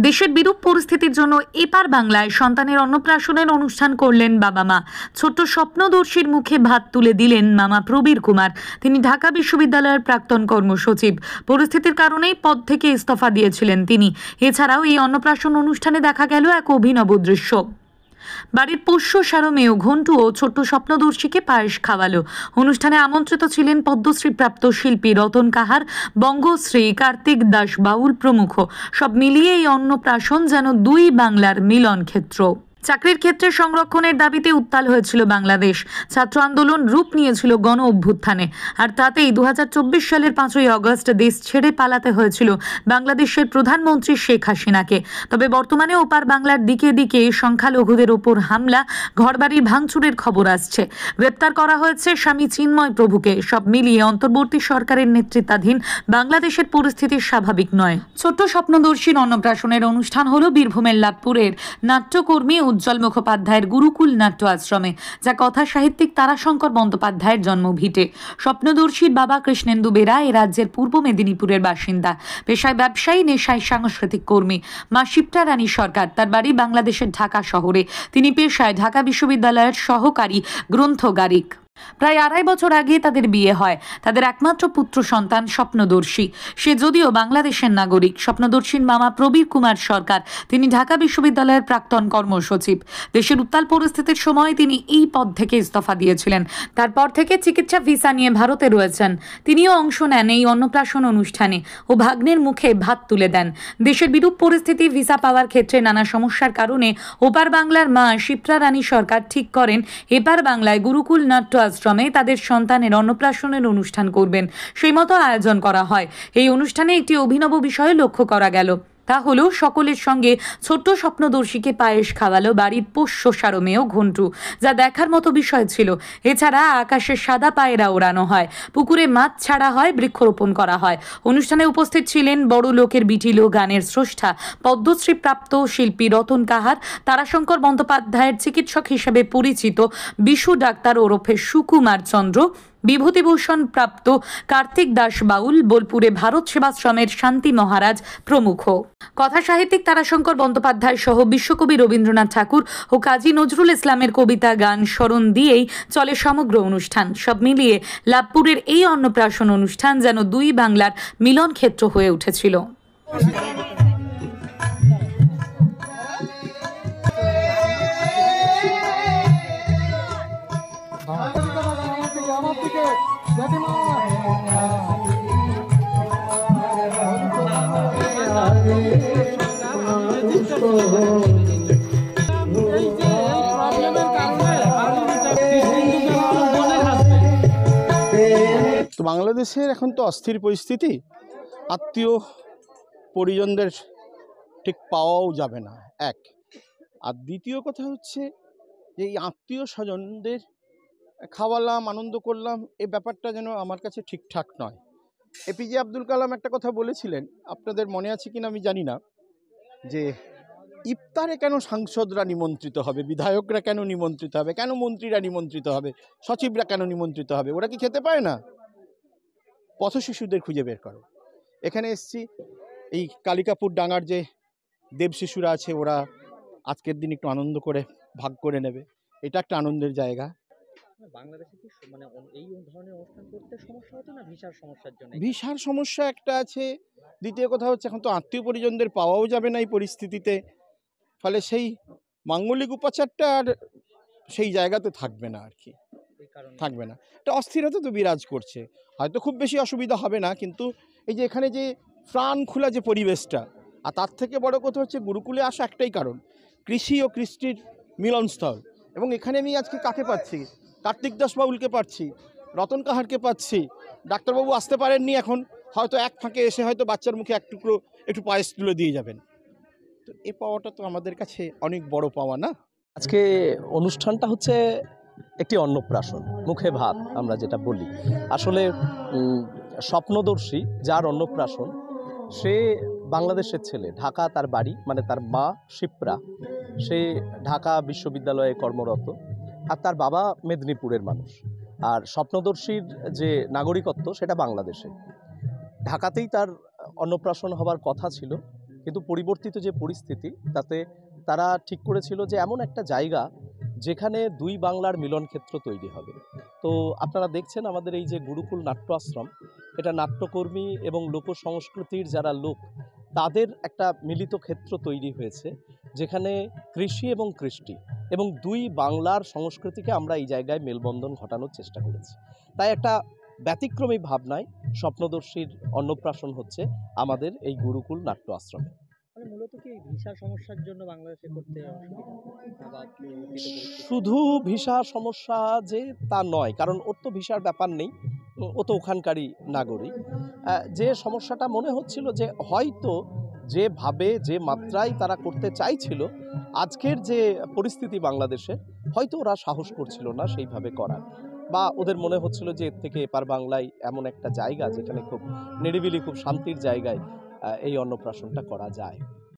দেশের বিরূপ পরিস্থিতির জন্য এপার বাংলায় সন্তানের অন্নপ্রাশনের অনুষ্ঠান করলেন বাবা মা। ছোট্ট স্বপ্নদর্শীর মুখে ভাত তুলে দিলেন মামা প্রবীর কুমার। তিনি ঢাকা বিশ্ববিদ্যালয়ের প্রাক্তন কর্মসচিব। পরিস্থিতির কারণেই পদ থেকে ইস্তফা দিয়েছিলেন তিনি। এছাড়াও এই অন্নপ্রাশন অনুষ্ঠানে দেখা গেল এক অভিনব দৃশ্য। বাড়ির পোষ্য সারমেয় ঘন্টু ও ছোট্ট স্বপ্নদর্শীকে পায়েস খাওয়ালো। অনুষ্ঠানে আমন্ত্রিত ছিলেন পদ্মশ্রীপ্রাপ্ত শিল্পী রতন কাহার, বঙ্গশ্রী কার্তিক দাস বাউল প্রমুখ। সব মিলিয়ে এই অন্নপ্রাশন যেন দুই বাংলার মিলন ক্ষেত্র। চাকরির ক্ষেত্রে সংরক্ষণের দাবিতে উত্তাল হয়েছিল বাংলাদেশ। ছাত্র আন্দোলন রূপ নিয়েছিল গণ অভ্যুত্থানে, আর তাতেই 2024 সালের 5ই আগস্ট দেশ ছেড়ে পালাতে হয়েছিল বাংলাদেশের প্রধানমন্ত্রী শেখ হাসিনাকে। তবে বর্তমানে ওপার বাংলার দিকে দিকে সংখ্যালঘুদের ওপর হামলা, ঘরবাড়ি ভাঙচুরের খবর আসছে। গ্রেপ্তার করা হয়েছে স্বামী চিন্ময় প্রভুকে। সব মিলিয়ে অন্তর্বর্তী সরকারের নেতৃত্বাধীন বাংলাদেশের পরিস্থিতি স্বাভাবিক নয়। ছোট্ট স্বপ্নদর্শীর অন্নপ্রাশনের অনুষ্ঠান হলো বীরভূমের লাভপুরের নাট্যকর্মী উজ্জ্বল মুখোপাধ্যায়ের গুরুকুল নাট্য আশ্রমে, যা কথা সাহিত্যিক তারাশঙ্কর বন্দ্যোপাধ্যায়ের জন্মভিটে। স্বপ্নদর্শীর বাবা কৃষ্ণেন্দু বেরা এ রাজ্যের পূর্ব মেদিনীপুরের বাসিন্দা। পেশায় ব্যবসায়ী, নেশায় সাংস্কৃতিক কর্মী। মা শিপ্রা রানী সরকার, তার বাড়ি বাংলাদেশের ঢাকা শহরে। তিনি পেশায় ঢাকা বিশ্ববিদ্যালয়ের সহকারী গ্রন্থগারিক। প্রায় 2.5 বছর আগে তাদের বিয়ে হয়। তাদের একমাত্র পুত্র সন্তান স্বপ্নদর্শী। সে যদিও বাংলাদেশের নাগরিক। স্বপ্নদর্শীর মামা প্রবীর কুমার সরকার, তিনি ঢাকা বিশ্ববিদ্যালয়ের প্রাক্তন কর্মসচিব। দেশের উত্তাল পরিস্থিতির সময় তিনি এই পদ থেকে ইস্তফা দিয়েছিলেন। তারপর থেকে চিকিৎসা ভিসা নিয়ে ভারতে রয়েছেন। তিনিও অংশ নেন এই অন্নপ্রাশন অনুষ্ঠানে ও ভাগ্নের মুখে ভাত তুলে দেন। দেশের বিরূপ পরিস্থিতি, ভিসা পাওয়ার ক্ষেত্রে নানা সমস্যার কারণে ওপার বাংলার মা শিপ্রা রানী সরকার ঠিক করেন এপার বাংলায় গুরুকুল নাট্য আশ্রমে তাদের সন্তানের অন্নপ্রাশনের অনুষ্ঠান করবেন। সেই মতো আয়োজন করা হয়। এই অনুষ্ঠানে একটি অভিনব বিষয় লক্ষ্য করা গেল। তা হলো সকলের সঙ্গে ছোট্ট স্বপ্নদর্শীকে পায়েস খাওয়ালো বাড়ির পোষ্য সারমেয় ঘন্টু, যা দেখার মতো বিষয় ছিল। এছাড়া আকাশে সাদা পায়রা ওড়ানো হয়, পুকুরে মাছ ছাড়া হয়, বৃক্ষরোপণ করা হয়। অনুষ্ঠানে উপস্থিত ছিলেন বড় লোকের বিটিলো গানের স্রষ্টা পদ্মশ্রীপ্রাপ্ত শিল্পী রতন কাহার, তারাশঙ্কর বন্দ্যোপাধ্যায়ের চিকিৎসক হিসেবে পরিচিত বিশু ডাক্তার ওরফে সুকুমার চন্দ্র, বিভূতিভূষণ প্রাপ্ত কার্তিক দাস বাউল, বোলপুরে ভারত সেবাশ্রমের শান্তি মহারাজ প্রমুখ। কথা সাহিত্যিক তারাশঙ্কর বন্দ্যোপাধ্যায় সহ বিশ্বকবি রবীন্দ্রনাথ ঠাকুর ও কাজী নজরুল ইসলামের কবিতা গান স্মরণ দিয়েই চলে সমগ্র অনুষ্ঠান। সব মিলিয়ে লাভপুরের এই অন্নপ্রাশন অনুষ্ঠান যেন দুই বাংলার মিলন ক্ষেত্র হয়ে উঠেছিল। তো বাংলাদেশের এখন তো অস্থির পরিস্থিতি, আত্মীয় পরিজনদের ঠিক পাওয়াও যাবে না এক। আর দ্বিতীয় কথা হচ্ছে যে এই আত্মীয় স্বজনদের খাওয়ালাম, আনন্দ করলাম, এই ব্যাপারটা যেন আমার কাছে ঠিকঠাক নয়। এপিজে আব্দুল কালাম একটা কথা বলেছিলেন, আপনাদের মনে আছে কিনা আমি জানি না, যে ইফতারে কেন সাংসদরা নিমন্ত্রিত হবে, বিধায়করা কেন নিমন্ত্রিত হবে, কেন মন্ত্রীরা নিমন্ত্রিত হবে, সচিবরা কেন নিমন্ত্রিত হবে? ওরা কি খেতে পায় না? পথ শিশুদের খুঁজে বের করো। এখানে এসছি, এই কালিকাপুর ডাঙার যে দেব শিশুরা আছে, ওরা আজকের দিন একটু আনন্দ করে ভাগ করে নেবে। এটা একটা আনন্দের জায়গা। বাংলাদেশে কি মানে এই ধরনের অনুষ্ঠান করতে সমস্যা হতো না ভিসার সমস্যার জন্য? ভিসার সমস্যা একটা আছে, দ্বিতীয় কথা হচ্ছে এখন তো আত্মীয় পরিজনদের পাওয়াও যাবে না এই পরিস্থিতিতে। ফলে সেই মাঙ্গলিক উপাচারটা আর সেই জায়গাতে থাকবে না আর কি, থাকবে না। একটা অস্থিরতা তো বিরাজ করছে। হয়তো খুব বেশি অসুবিধা হবে না, কিন্তু এই যে এখানে যে প্রাণ খোলা যে পরিবেশটা, আর তার থেকে বড় কথা হচ্ছে গুরুকুলে আসা একটাই কারণ, কৃষি ও কৃষ্টির মিলনস্থল। এবং এখানে আমি আজকে কাকে পাচ্ছি? কার্তিক দাস বাউলকে পাচ্ছি, রতন কাহারকে পাচ্ছি। ডাক্তারবাবু আসতে পারেননি এখন, হয়তো এক ফাঁকে এসে হয়তো বাচ্চার মুখে এক টুকরো একটু পায়েস তুলে দিয়ে যাবেন। তো এই পাওয়াটা তো আমাদের কাছে অনেক বড় পাওয়া না? আজকে অনুষ্ঠানটা হচ্ছে একটি অন্নপ্রাশন, মুখে ভাত আমরা যেটা বলি। আসলে স্বপ্নদর্শী যার অন্নপ্রাশন, সে বাংলাদেশের ছেলে, ঢাকা তার বাড়ি, মানে তার মা শিপ্রা সে ঢাকা বিশ্ববিদ্যালয়ে কর্মরত, আর তার বাবা মেদিনীপুরের মানুষ। আর স্বপ্নদর্শীর যে নাগরিকত্ব সেটা বাংলাদেশে। ঢাকাতেই তার অন্নপ্রাশন হবার কথা ছিল, কিন্তু পরিবর্তিত যে পরিস্থিতি তাতে তারা ঠিক করেছিল যে এমন একটা জায়গা যেখানে দুই বাংলার মিলন ক্ষেত্র তৈরি হবে। তো আপনারা দেখছেন আমাদের এই যে গুরুকুল নাট্য আশ্রম, এটা নাট্যকর্মী এবং লোক সংস্কৃতির যারা লোক তাদের একটা মিলিত ক্ষেত্র তৈরি হয়েছে, যেখানে কৃষি এবং কৃষ্টি এবং দুই বাংলার সংস্কৃতিকে আমরা এই জায়গায় মেলবন্ধন ঘটানোর চেষ্টা করেছি। তাই একটা ব্যতিক্রমী ভাবনায় স্বপ্নদর্শীর অন্নপ্রাশন হচ্ছে আমাদের এই গুরুকুল নাট্য আশ্রমে। মানে মূলত কি এই ভিসা সমস্যার জন্য বাংলাদেশে করতে অসুবিধা বা পরিবর্তিত পরিস্থিতি? শুধু ভিসা সমস্যা যে তা নয়, কারণ ওর তো ভিসার ব্যাপার নেই, ও তো ওখানকারই নাগরিক। যে সমস্যাটা মনে হচ্ছিল যে হয়তো যেভাবে যে মাত্রায় তারা করতে চাইছিল, আজকের যে পরিস্থিতি বাংলাদেশে, হয়তো ওরা সাহস করছিল না সেইভাবে করার, বা ওদের মনে হচ্ছিল যে এর থেকে এপার বাংলায় এমন একটা জায়গা যেখানে খুব নিরিবিলি খুব শান্তির জায়গায় এই অন্নপ্রাশনটা করা যায়।